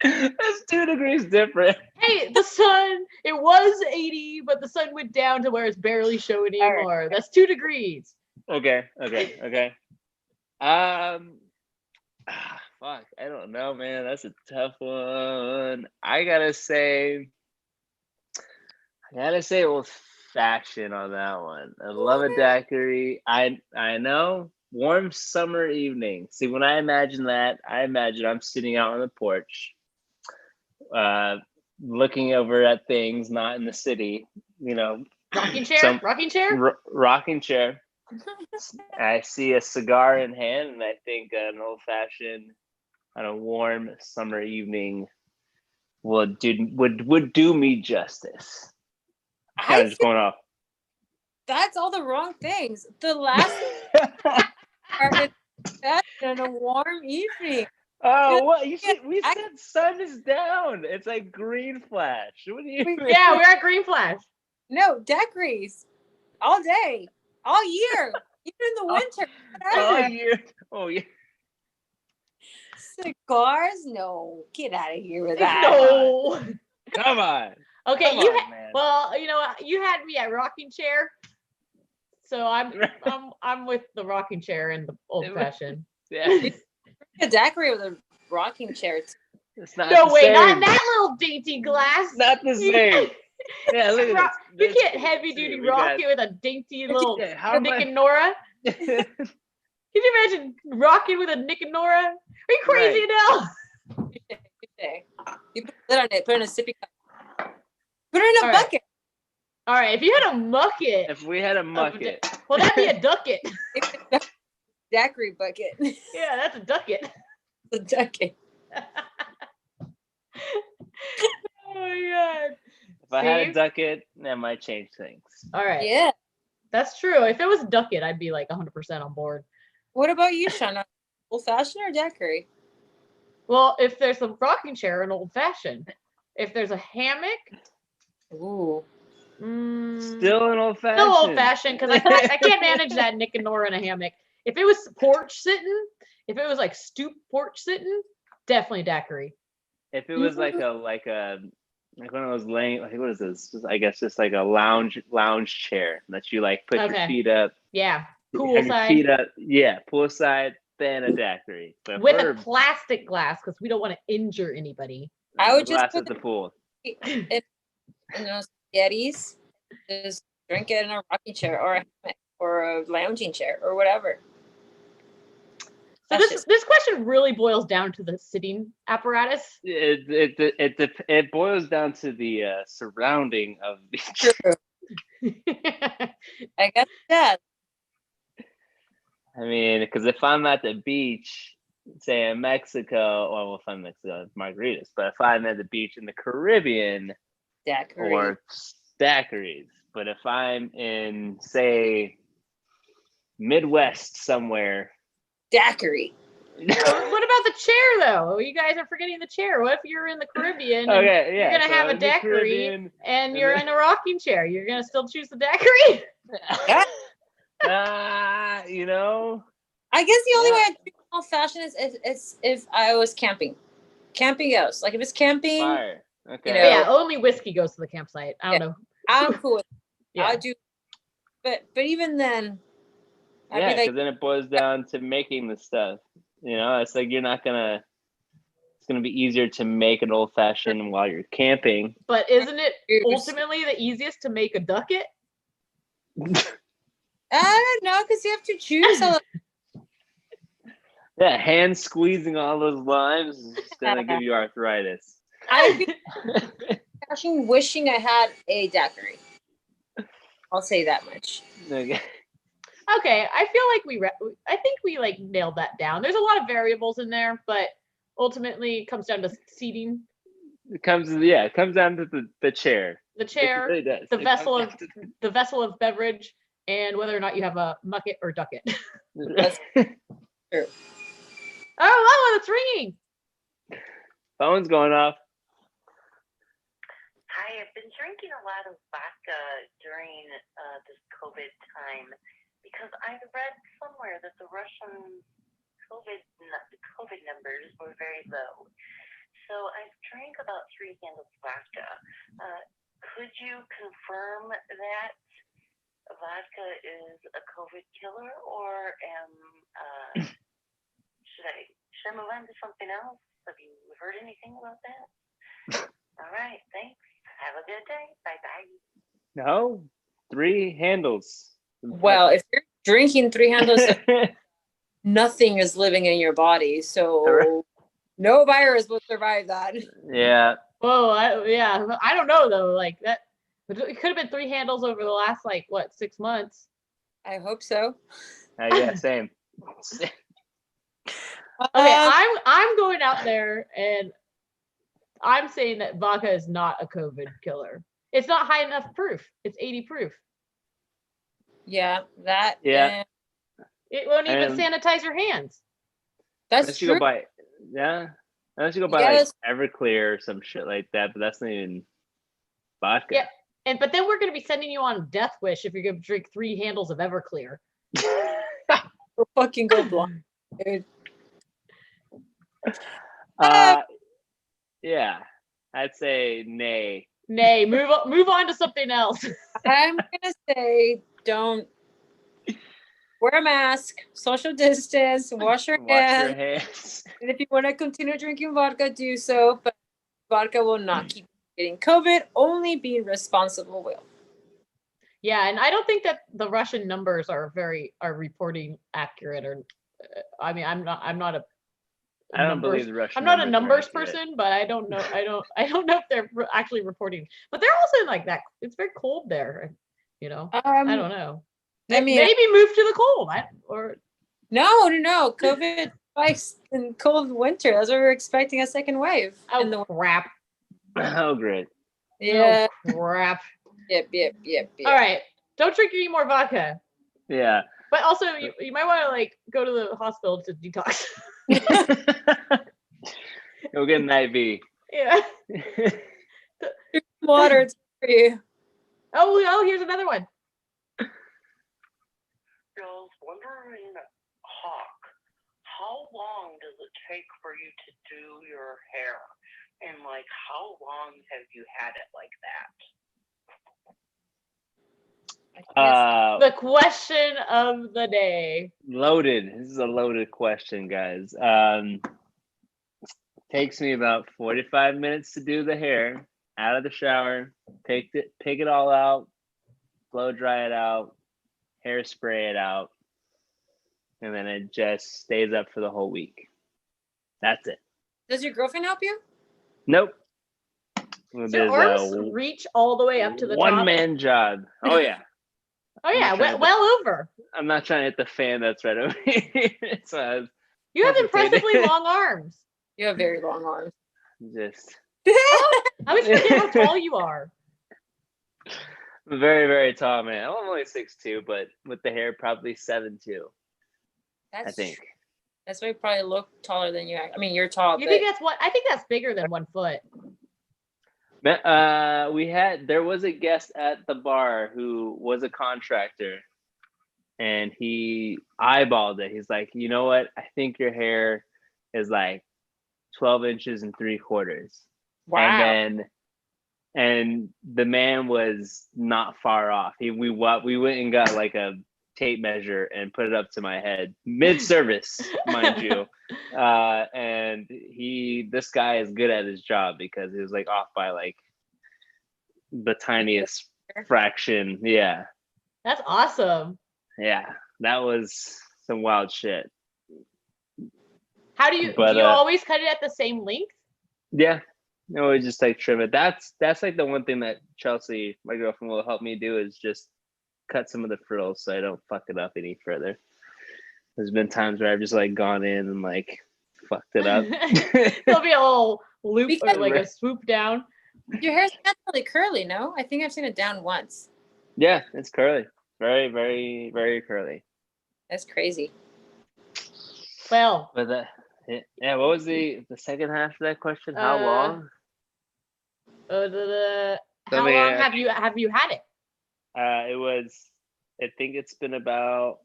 That's 2 degrees different. Hey, the sun, it was 80, but the sun went down to where it's barely showing anymore. That's 2 degrees. Okay. Fuck, I don't know, man. That's a tough one. I gotta say old fashioned on that one. I love a daiquiri. I know. Warm summer evening. See, when I imagine that, I imagine I'm sitting out on the porch, looking over at things, not in the city, you know. Rocking chair? Rocking chair. I see a cigar in hand, and I think an old-fashioned on a warm summer evening would do me justice. Kind of just going off. That's all the wrong things. The last part is on a warm evening. Oh, what you see? We said sun is down. It's like green flash. What do you mean? Yeah, we're at green flash. No, daiquiris all day, all year. Even in the winter. Oh, Whatever. yeah. Cigars? No. Get out of here with that. No. Come on. Okay, Come on, man. well, you know what? You had me at rocking chair. So I'm with the rocking chair and the old fashioned. Yeah. A daiquiri with a rocking chair. It's not No the way, same. not in that little dainty glass. Not the same. Yeah, look at this. You can't heavy duty rock it with a dainty little Nick and Nora. Can you imagine rocking with a Nick and Nora? Are you crazy, Adele? You put a lid on it, put it in a sippy cup. Put it in a bucket. All right, if you had a mucket. If we had a mucket. Well, that'd be a ducket. Daiquiri bucket. Yeah, that's a ducket. A ducket. Oh my God. If I had a ducket, that might change things. All right. Yeah. That's true. If it was ducket, I'd be like 100% on board. What about you, Shauna? Old fashioned or daiquiri? Well, if there's a rocking chair, an old fashioned. If there's a hammock. Ooh. Still an old fashioned. Still old fashioned because I can't manage that Nick and Nora in a hammock. If it was porch sitting, if it was like stoop porch sitting, definitely daiquiri. If it was like one of those laying, like what is this? I guess just like a lounge chair that you like put your feet up. Yeah, poolside. Your feet up. Yeah, poolside. Then a daiquiri. But with a plastic glass because we don't want to injure anybody. I would just put the pool. In those Yetis, just drink it in a rocking chair or a hammock or a lounging chair or whatever. So this question really boils down to the sitting apparatus. It boils down to the surrounding of the. True. I guess that. I mean, because if I'm at the beach, say in Mexico, well, if I'm in Mexico, it's margaritas. But if I'm at the beach in the Caribbean, daiquiri. Or daiquiris. But if I'm in, say, Midwest somewhere, daiquiri. What about the chair, though? You guys are forgetting the chair. What if you're in the Caribbean? And you're gonna have a daiquiri, and you're in a rocking chair. You're gonna still choose the daiquiri. You know. I guess the only way I'd choose old fashioned is if I was camping. Camping goes. Like if it's camping. Fire. Okay. You know, yeah, only whiskey goes to the campsite. I don't know. I'm cool with it. Yeah. I'll do. But even then. Yeah, because then it boils down to making the stuff. You know, it's like you're not gonna. It's gonna be easier to make an old fashioned while you're camping. But isn't it ultimately the easiest to make a ducket? I don't know, because you have to choose. Yeah, hand squeezing all those limes is gonna give you arthritis. I'd be actually wishing I had a daiquiri. I'll say that much. Okay, I feel like I think we like nailed that down. There's a lot of variables in there, but ultimately it comes down to seating. It comes down to the chair. The chair, really does. The vessel of beverage, and whether or not you have a mucket or ducket. That's true. Oh, it's ringing. Phone's going off. Hi, I've been drinking a lot of vodka during this COVID time because I read somewhere that the Russian COVID numbers were very low. So I've drank about 3 handles of vodka. Could you confirm that vodka is a COVID killer, or should I move on to something else? Have you heard anything about that? All right, thanks. Have a good day. Bye-bye. No, 3 handles. Well, if you're drinking 3 handles, nothing is living in your body, so no virus will survive that. Yeah. Whoa, I don't know though. Like that, it could have been 3 handles over the last 6 months. I hope so. Yeah, same. Okay, I'm going out there and I'm saying that vodka is not a COVID killer. It's not high enough proof. It's 80 proof. Yeah, that. Yeah. It won't even sanitize your hands. That's true. Unless you go buy Everclear or some shit like that, but that's not even vodka. Yeah, but then we're gonna be sending you on death wish if you're gonna drink 3 handles of Everclear. We'll fucking go blind, dude. Yeah, I'd say nay. Nay, move on to something else. I'm gonna say don't wear a mask, social distance, wash your hands. And if you want to continue drinking vodka, do so. But vodka will not keep you getting COVID. Only being responsible will. Yeah, and I don't think that the Russian numbers are reporting accurate. Or, I mean, I'm not a I don't believe the Russian. I'm not a numbers person, but I don't know. I don't know if they're actually reporting. But they're also like that. It's very cold there. You know. I don't know. I mean, maybe move to the cold. No. COVID spikes in cold winter. That's why we're expecting a second wave. Oh crap! Oh great. Yeah. Oh crap. Yep. All right. Don't drink any more vodka. Yeah. But also, you might want to like go to the hospital to detox. Go get an IV. Yeah. Water, it's for you. Oh, here's another one. I was wondering, Hawk, how long does it take for you to do your hair? And like, how long have you had it like that? The question of the day. Loaded. This is a loaded question, guys. Takes me about 45 minutes to do the hair. Out of the shower, pick it all out, blow dry it out, hairspray it out, and then it just stays up for the whole week. That's it. Does your girlfriend help you? Nope. Your arms reach all the way up to the top. One-man job. Oh yeah. Oh yeah, well over. I'm not trying to hit the fan that's right over here. So you have impressively long arms. You have very long arms. Just. I always forget how tall you are. I'm a very, very tall man. I'm only 6'2", but with the hair, probably 7'2". I think. That's why you probably look taller than you act. I mean, you're tall. You think that's what? I think that's bigger than 1 foot. There was a guest at the bar who was a contractor, and he eyeballed it. He's like, you know what? I think your hair is like 12 inches and 3/4. Wow. And the man was not far off. We went and got like a tape measure and put it up to my head mid-service, mind you. And this guy is good at his job because he was like off by like the tiniest fraction. Yeah. That's awesome. Yeah, that was some wild shit. How do you always cut it at the same length? Yeah. No, we just like trim it. That's like the one thing that Chelsea, my girlfriend, will help me do is just cut some of the frills so I don't fuck it up any further. There's been times where I've just like gone in and like fucked it up. There'll be a little loop or like a swoop down. Your hair's naturally curly, no? I think I've seen it down once. Yeah, it's curly. Very, very, very curly. That's crazy. Well, but yeah. What was the second half of that question? How long? How long have you had it? It was. I think it's been about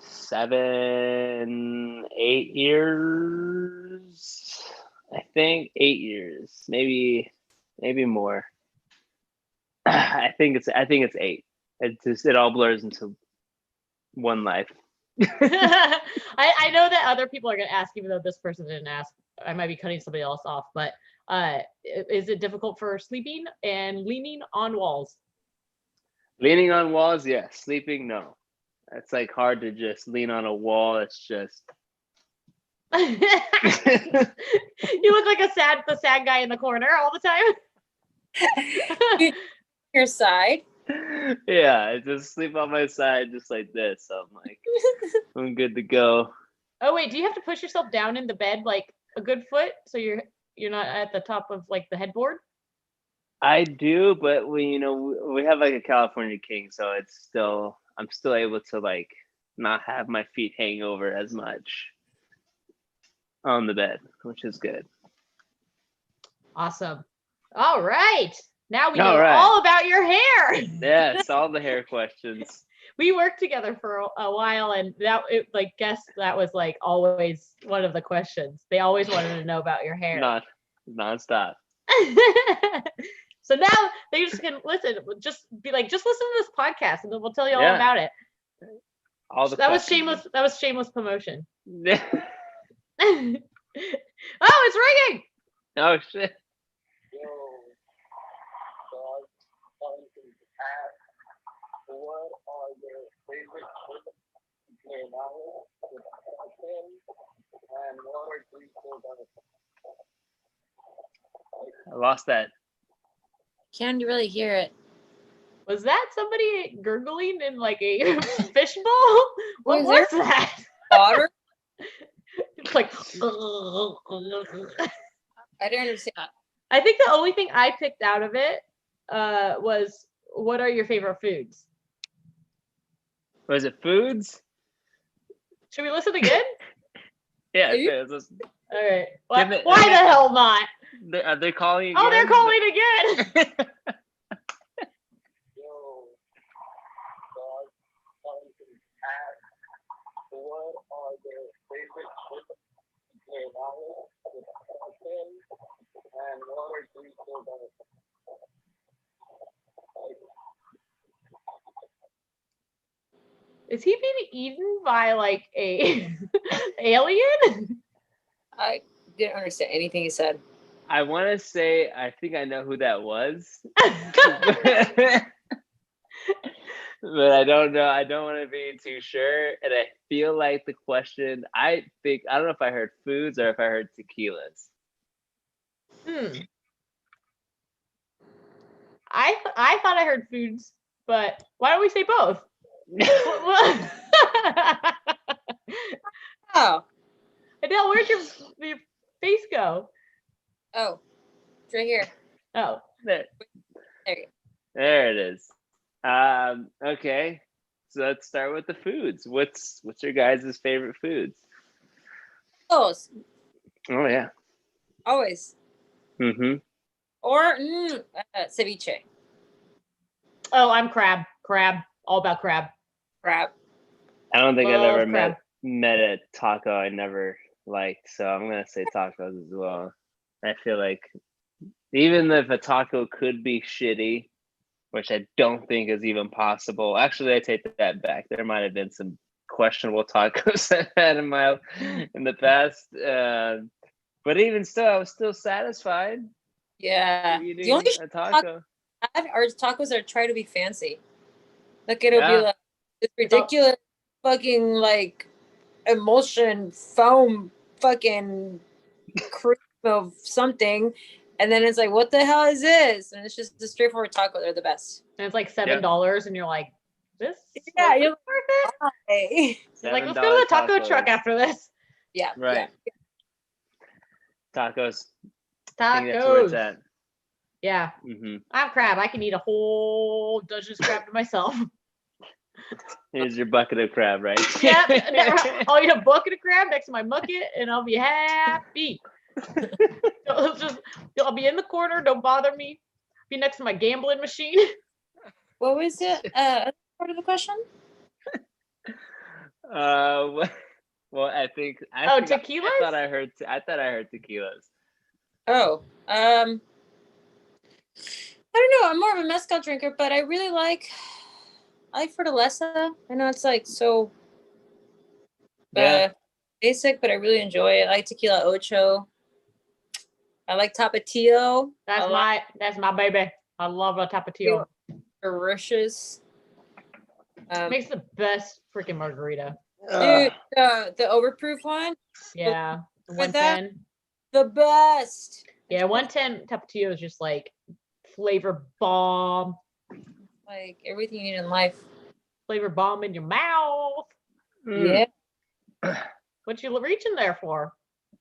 7, 8 years. I think 8 years, maybe more. I think it's 8. It all blurs into one life. I know that other people are going to ask, even though this person didn't ask. I might be cutting somebody else off, but is it difficult for sleeping and leaning on walls? Leaning on walls, yes. Sleeping, no. It's like hard to just lean on a wall. It's just. You look like the sad guy in the corner all the time. Your side. Yeah, I just sleep on my side just like this. So I'm like, I'm good to go. Oh wait, do you have to push yourself down in the bed like a good foot so you're not at the top of like the headboard? I do, but we have like a California king, so I'm still able to like not have my feet hang over as much on the bed, which is good. Awesome. All right. Now we know All right. all about your hair. Yes, all the hair questions. We worked together for a while, and that was like always one of the questions. They always wanted to know about your hair. Non-stop. So now they just can listen. Just be like, just listen to this podcast, and then we'll tell you all about it. All the that was questions. shameless. That was shameless promotion. Oh, it's ringing. Oh shit. Yo, so I was calling to ask, what are your favorite play novels with cocktails, and what are three cold I lost that. Can't really hear it. Was that somebody gurgling in like a fishbowl? What was that? Water? It's like. I didn't understand. I think the only thing I picked out of it was, what are your favorite foods? Was it foods? Should we listen again? Yeah. Are you- Okay, let's listen. All right. Why the hell not? Are they calling again? Oh, they're calling again. Yo, so I was calling to ask, what are your favorite play novels with cocktails, and what are three cold Is he being eaten by like a alien? I didn't understand anything he said. I want to say I think I know who that was, but I don't know. I don't want to be too sure, and I feel like the question. I don't know if I heard foods or if I heard tequilas. I thought I heard foods, but why don't we say both? Oh. Adele, where'd your face go? Oh. It's right here. Oh. There. There you go. There it is. Okay, so let's start with the foods. What's your guys' favorite foods? Close. Oh yeah. Always. Mm-hmm. Or ceviche. Oh, I'm crab. Crab. All about crab. Crab. I don't think I've Love ever crab. met a taco I never liked, so I'm gonna say tacos as well. I feel like even if a taco could be shitty, which I don't think is even possible. Actually, I take that back. There might have been some questionable tacos I've had in the past, but even still, I was still satisfied. Yeah. Eating The only a taco. I had are tacos that try to be fancy. Like it'll be Yeah. like this ridiculous fucking like emulsion foam fucking cream of something. And then it's like, what the hell is this? And it's just a straightforward taco. They're the best. And it's like $7, and you're like, this? Yeah, wasn't you're worth it. Hey. You're like, let's go to the taco tacos. truck after this. Yeah. Right. Tacos. I think that's where it's Tacos. at. Yeah. Mm-hmm. I'm crab. I can eat a whole Dutchess crab to myself. Here's your bucket of crab, right? Yeah. I'll eat a bucket of crab next to my bucket, and I'll be happy. I'll be in the corner. Don't bother me. Be next to my gambling machine. What was it? Part of the question? Well, I think. Tequilas? I thought I heard tequilas. Oh, I don't know. I'm more of a mezcal drinker, but I really like Fortaleza. I know it's like so basic, but I really enjoy it. I like Tequila Ocho. I like Tapatio. That's my baby. I love a Tapatio. Delicious. Makes the best freaking margarita. Dude, the overproof one. Yeah. With that? 110. The best. Yeah, 110 Tapatio is just like flavor bomb. Like everything you need in life. Flavor bomb in your mouth. Yeah. What you reaching there for?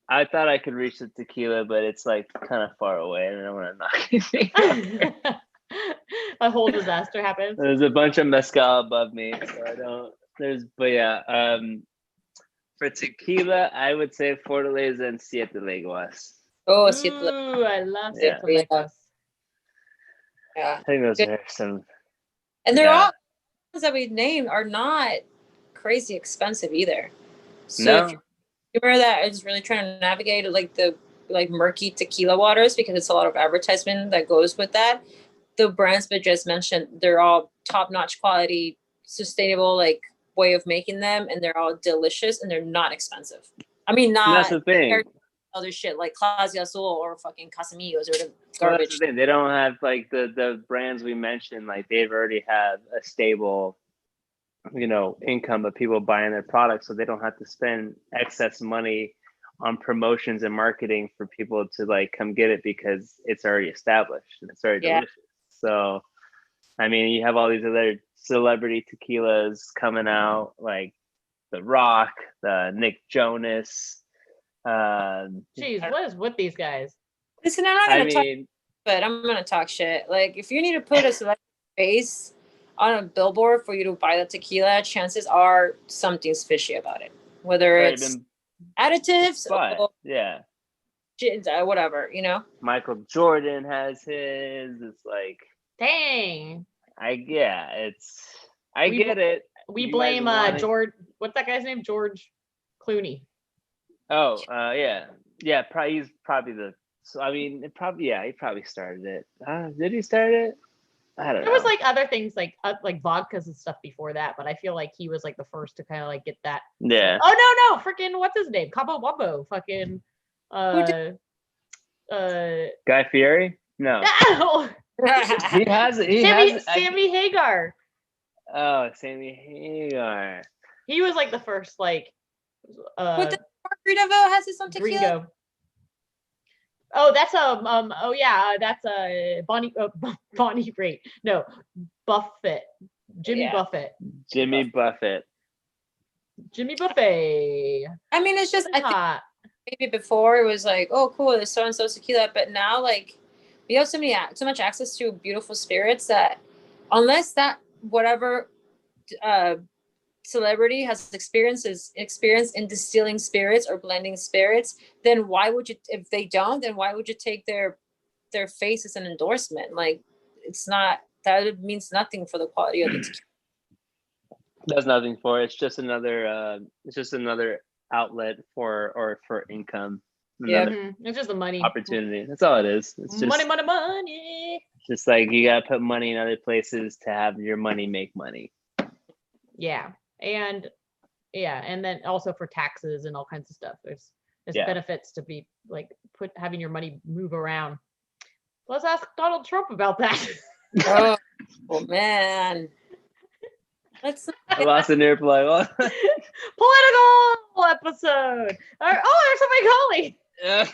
I thought I could reach the tequila, but it's like kind of far away, and I don't want to knock anything over. A whole disaster happens. There's a bunch of mezcal above me, so I don't. For tequila, I would say Fortaleza and Siete Leguas. Oh, Siete Ooh, I love Yeah. Siete Leguas. Yeah. I think those are some. And they're Yeah. all ones that we named are not crazy expensive either. So if No. you're that is really trying to navigate like the murky tequila waters because it's a lot of advertisement that goes with that. The brands we just mentioned, they're all top-notch quality, sustainable like way of making them, and they're all delicious and they're not expensive. I mean, And that's not the thing. other shit like Clase Azul or fucking Casamigos or the Well, garbage. that's the thing. They don't have like the brands we mentioned. Like they've already have a stable, income of people buying their products, so they don't have to spend excess money on promotions and marketing for people to like come get it because it's already established and it's already delicious. So, I mean, you have all these other celebrity tequilas coming out, like The Rock, the Nick Jonas. Jeez, what is with these guys? Listen, I'm not I gonna talk, mean, but I'm gonna talk shit. Like, if you need to put a celebrity face on a billboard for you to buy the tequila, chances are something's fishy about it. Whether right, it's even, additives but or yeah, shit, whatever, Michael Jordan has his. It's like, Dang. I We get it. We You guys blame want it. George. What's that guy's name? George Clooney. Oh, yeah. Probably he's probably the. So I mean, he probably started it. Did he start it? I don't know. There was like other things like vodkas and stuff before that, but I feel like he was like the first to kind of like get that. Yeah. Oh no, freaking what's his name? Cabo Wumbo, fucking Guy Fieri? No. He has. Sammy Hagar. Oh, Sammy Hagar. He was like the first like But the Margaritaville has its own tequila. gringo. Oh, that's that's Bonnie Raitt. No, Buffett. Jimmy Buffett. Jimmy Buffett. Jimmy Buffett. I mean, it's just I think maybe before it was like, oh cool, there's so and so tequila, but now like we have so much access to beautiful spirits that unless that whatever celebrity has experience in distilling spirits or blending spirits, then why would you, if they don't, then why would you take their face as an endorsement? Like, it's not, that means nothing for the quality of the tequila. Does nothing for it. It's just another outlet for income. It's just the money opportunity. That's all it is. It's just money. Just like you gotta put money in other places to have your money make money. Yeah. And then also for taxes and all kinds of stuff. There's benefits to be like having your money move around. Let's ask Donald Trump about that. Oh man. I lost an earplug. Political episode. There's somebody calling. Hi,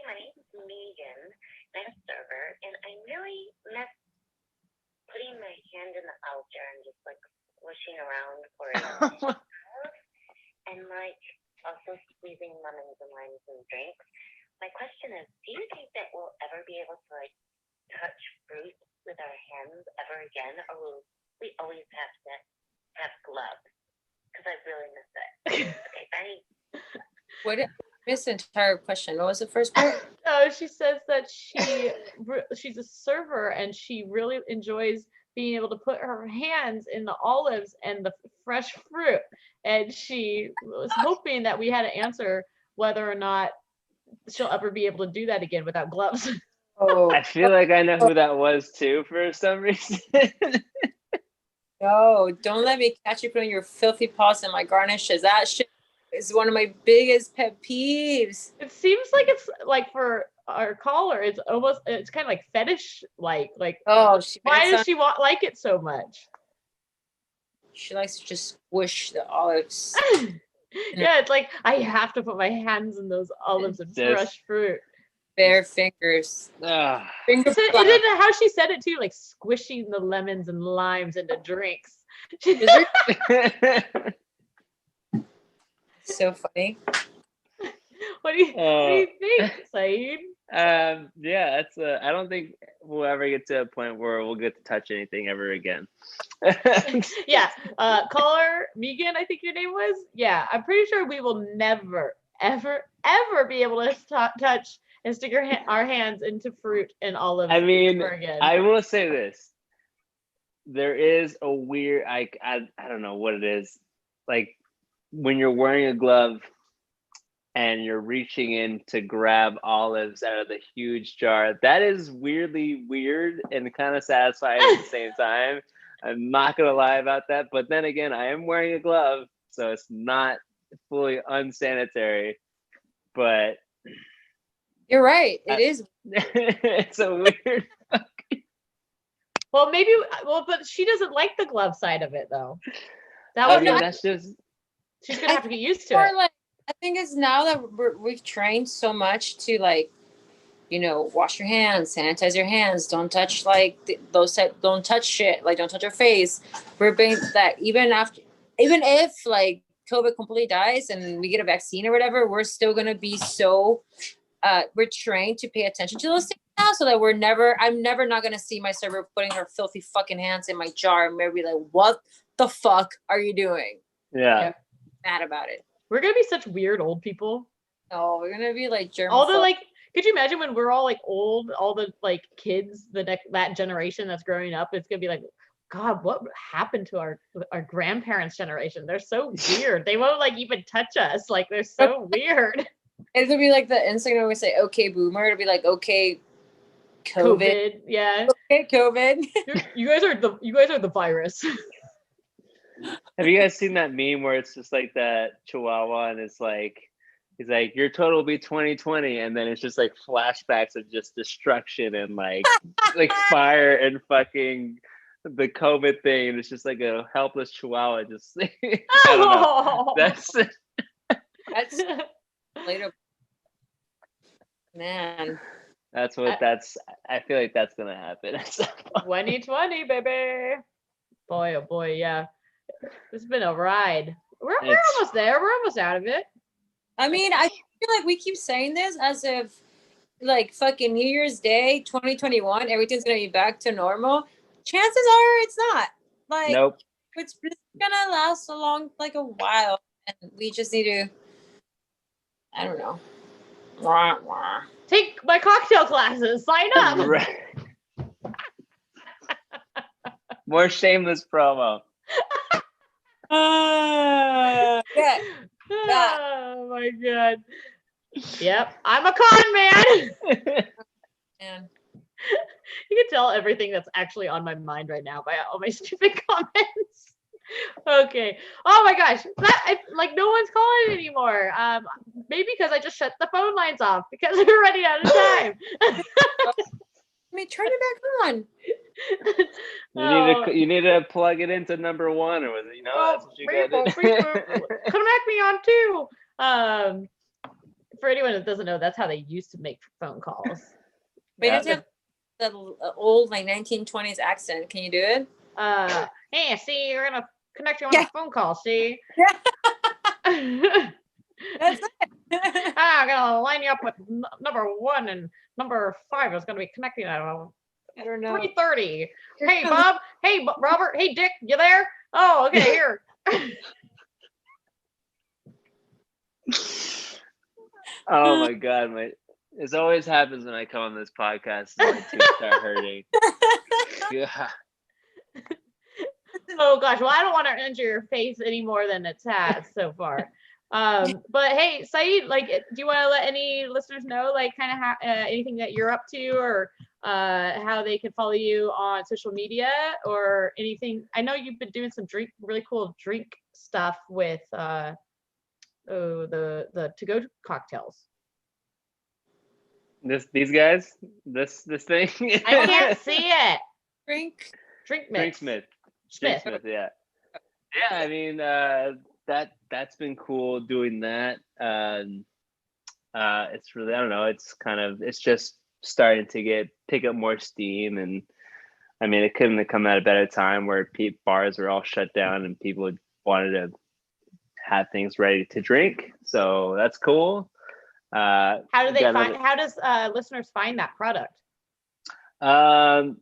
my name's Megan. I'm a server, and I really miss putting my hand in the altar and just like swishing around for it. And like also squeezing lemons and limes and drinks. My question is, do you think that we'll ever be able to like touch fruit with our hands ever again, or will we always have to have gloves? Because I really miss it. Okay, bye. What? I missed the entire question. What was the first part? She says that she's a server and she really enjoys being able to put her hands in the olives and the fresh fruit. And she was hoping that we had to answer whether or not she'll ever be able to do that again without gloves. Oh, I feel like I know who that was too for some reason. no, don't let me catch you putting your filthy paws in my garnishes. That shit is one of my biggest pet peeves. It seems like it's like for our caller, it's kind of like fetish like oh, why does she like it so much? She likes to just squish the olives. Yeah, it's like I have to put my hands in those olives and fresh fruit. Bare fingers. Isn't how she said it too, like squishing the lemons and limes into drinks. So funny. What do you think, Saeed? Yeah, I don't think we'll ever get to a point where we'll get to touch anything ever again. Yeah. Caller Megan, I think your name was. Yeah, I'm pretty sure we will never, ever, ever be able to touch and stick our hands into fruit and olives. I mean, again. I will say this. There is a weird, I don't know what it is. Like when you're wearing a glove and you're reaching in to grab olives out of the huge jar, that is weirdly weird and kind of satisfying at the same time. I'm not going to lie about that. But then again, I am wearing a glove, so it's not fully unsanitary. But You're right. It is. it's a weird. Well, but she doesn't like the glove side of it, though. That's just. She's gonna have to get used to Or it. like, I think it's now that we've trained so much to like, wash your hands, sanitize your hands, don't touch don't touch shit, like don't touch your face. We're being that even if like COVID completely dies and we get a vaccine or whatever, we're still gonna be so we're trained to pay attention to those things now, so that I'm never not gonna see my server putting her filthy fucking hands in my jar and maybe like, what the fuck are you doing? Yeah. Mad about it. We're gonna be such weird old people. No, we're gonna be like germaphobe. All the like, could you imagine when we're all like old, all the like kids, that generation that's growing up, it's gonna be like, God, what happened to our grandparents' generation? They're so weird. They won't like even touch us. Like they're so weird. It'll be like the Instagram we say, okay, boomer. It'll be like, okay, COVID. Yeah. Okay, COVID. You guys are the virus. Have you guys seen that meme where it's just like that Chihuahua and it's like, he's like, your total will be 2020, and then it's just like flashbacks of just destruction and like fire and fucking the COVID thing, and it's just like a helpless Chihuahua just I don't know. That's later. Man. I feel like that's gonna happen. 2020, baby. Boy, oh boy, yeah. It's been a ride. We're almost there. We're almost out of it. I mean, I feel like we keep saying this as if like fucking New Year's Day 2021, everything's gonna be back to normal. Chances are it's not. Like, nope. It's gonna last a while, and we just need to, I don't know. Take my cocktail classes. Sign up. Right. More shameless promo. Yeah. Oh my god. Yep, I'm a con man. Man. You can tell everything that's actually on my mind right now by all my stupid comments. Okay. Oh my gosh. No one's calling anymore. Maybe because I just shut the phone lines off because we're running out of time. I mean, turn it back on. You need to plug it into number one, or that's what you got to do. Connect me on too. For anyone that doesn't know, that's how they used to make phone calls. Wait, the old 1920s accent. Can you do it? Hey, see, we're gonna connect you on a phone call. See. That's it. I'm gonna line you up with number 1 and number 5 is gonna be connecting at I don't know. 3:30. Hey, Bob. Hey, Robert. Hey, Dick. You there? Oh, okay. Here. Oh my god, this always happens when I come on this podcast. My teeth start hurting. Yeah. Oh gosh. Well, I don't want to injure your face any more than it's had so far. But hey, Saeed, do you want to let any listeners know, kind of anything that you're up to, or how they can follow you on social media, or anything? I know you've been doing some really cool drink stuff with the to-go cocktails. These guys, this thing. I can't see it. Drink Smith. Yeah. I mean, that's been cool doing that. It's really, I don't know, it's just starting to pick up more steam, and I mean, it couldn't have come at a better time where bars were all shut down and people wanted to have things ready to drink. So that's cool. How does listeners find that product?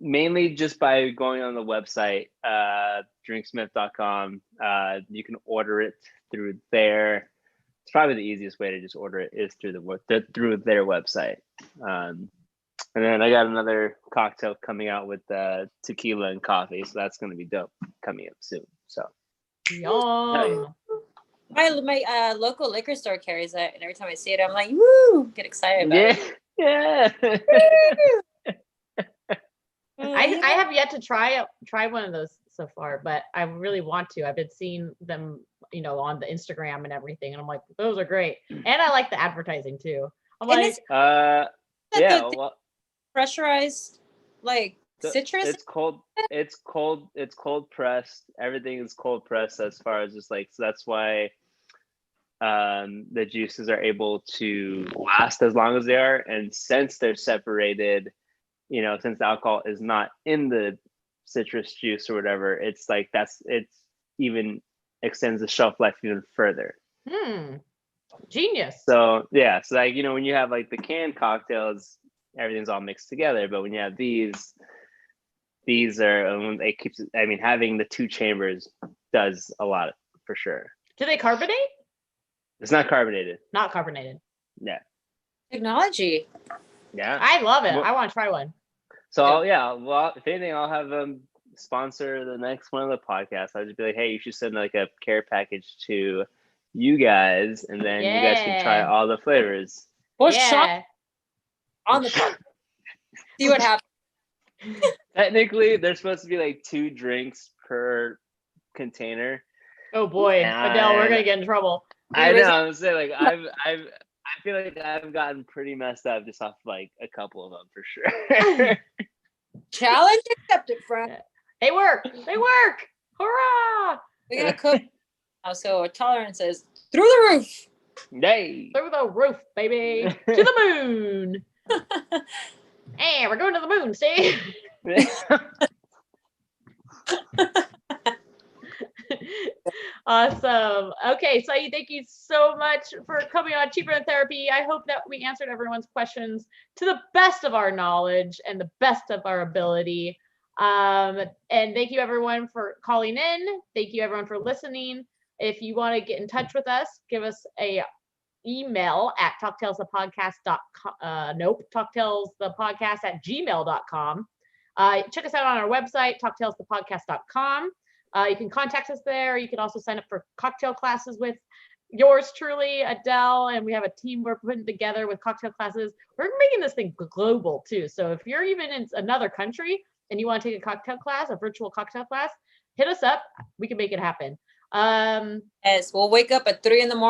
Mainly just by going on the website, drinksmith.com. You can order it through there. it's probably the easiest way to just order it is through through their website. And then I got another cocktail coming out with tequila and coffee, so that's going to be dope coming up soon. So, Yum. My local liquor store carries it, and every time I see it, I'm like, woo, get excited about it. Yeah. I have yet to try one of those so far, but I really want to. I've been seeing them, on the Instagram and everything, and I'm like, those are great. And I like the advertising too. I'm And like, it's, well, pressurized, like citrus. It's cold. It's cold pressed. Everything is cold pressed as far as just like, so that's why the juices are able to last as long as they are. And since they're separated, since the alcohol is not in the citrus juice or whatever, it's like it's even extends the shelf life even further. Genius. So yeah, so like, when you have like the canned cocktails, everything's all mixed together, but when you have these are, it keeps, having the 2 chambers does a lot for sure. Do they carbonate? It's not carbonated. Not carbonated. Yeah. Technology. Yeah. I love it. Well, I want to try one. So well, if anything, I'll have them sponsor the next one of the podcasts. I'll just be like, hey, you should send like a care package to you guys, and then you guys can try all the flavors. Or shot on the podcast. See what happens. Technically, there's supposed to be like 2 drinks per container. Oh boy, Adele, we're gonna get in trouble. I know. I'm saying, like, I feel like I've gotten pretty messed up just off like a couple of them for sure. Challenge accepted, friend. They work. Hurrah! We gotta cook. So our tolerance is through the roof. Yay! Through the roof, baby. To the moon. Hey, we're going to the moon, Steve. Awesome. Okay, Saeed, thank you so much for coming on Cheaper Than Therapy. I hope that we answered everyone's questions to the best of our knowledge and the best of our ability. And thank you everyone for calling in. Thank you everyone for listening. If you want to get in touch with us, give us a email at talktalesthepodcast@gmail.com. Check us out on our website, talktalesthepodcast.com. You can contact us there. You can also sign up for cocktail classes with yours truly, Adele, and we have a team we're putting together with cocktail classes. We're making this thing global too. So if you're even in another country and you want to take a cocktail class, a virtual cocktail class, hit us up. We can make it happen. Yes, we'll wake up at 3 a.m.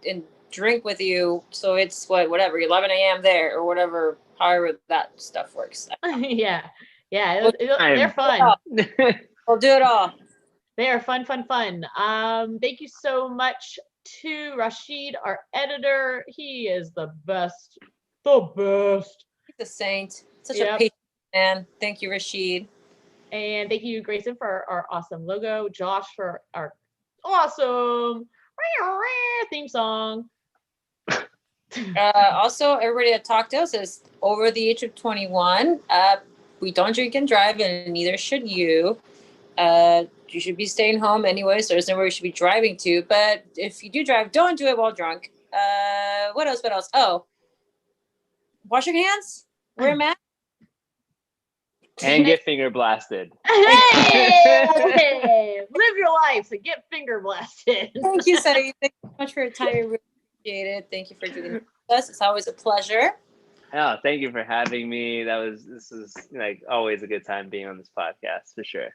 and drink with you. So it's whatever, 11 a.m. there or whatever, however that stuff works. Yeah, they're fun. We'll do it all. They are fun. Thank you so much to Rashid, our editor. He is the best. He's a saint. Such a patient man. Thank you, Rashid. And thank you, Grayson, for our awesome logo. Josh for our awesome theme song. Also, everybody at TalkTales is over the age of 21. We don't drink and drive, and neither should you. You should be staying home anyways. There's nowhere you should be driving to. But if you do drive, don't do it while drunk. What else? Oh, wash your hands. Wear a mask. And get finger blasted. Hey, live your life and get finger blasted. Thank you, Saeed. Thank you so much for your time. I really appreciate it. Thank you for doing this with us. It's always a pleasure. Oh, thank you for having me. This is like always a good time being on this podcast for sure.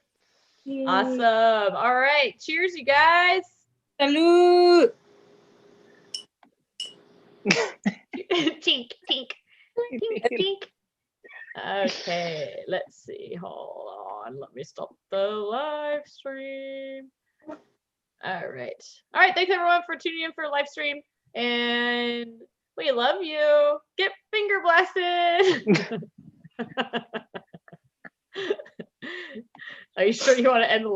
Awesome. All right. Cheers, you guys. Salud. Tink, tink. Tink, tink. Okay, let's see. Hold on. Let me stop the live stream. All right. Thanks everyone for tuning in for live stream. And we love you. Get finger blasted. Are you sure you want to end the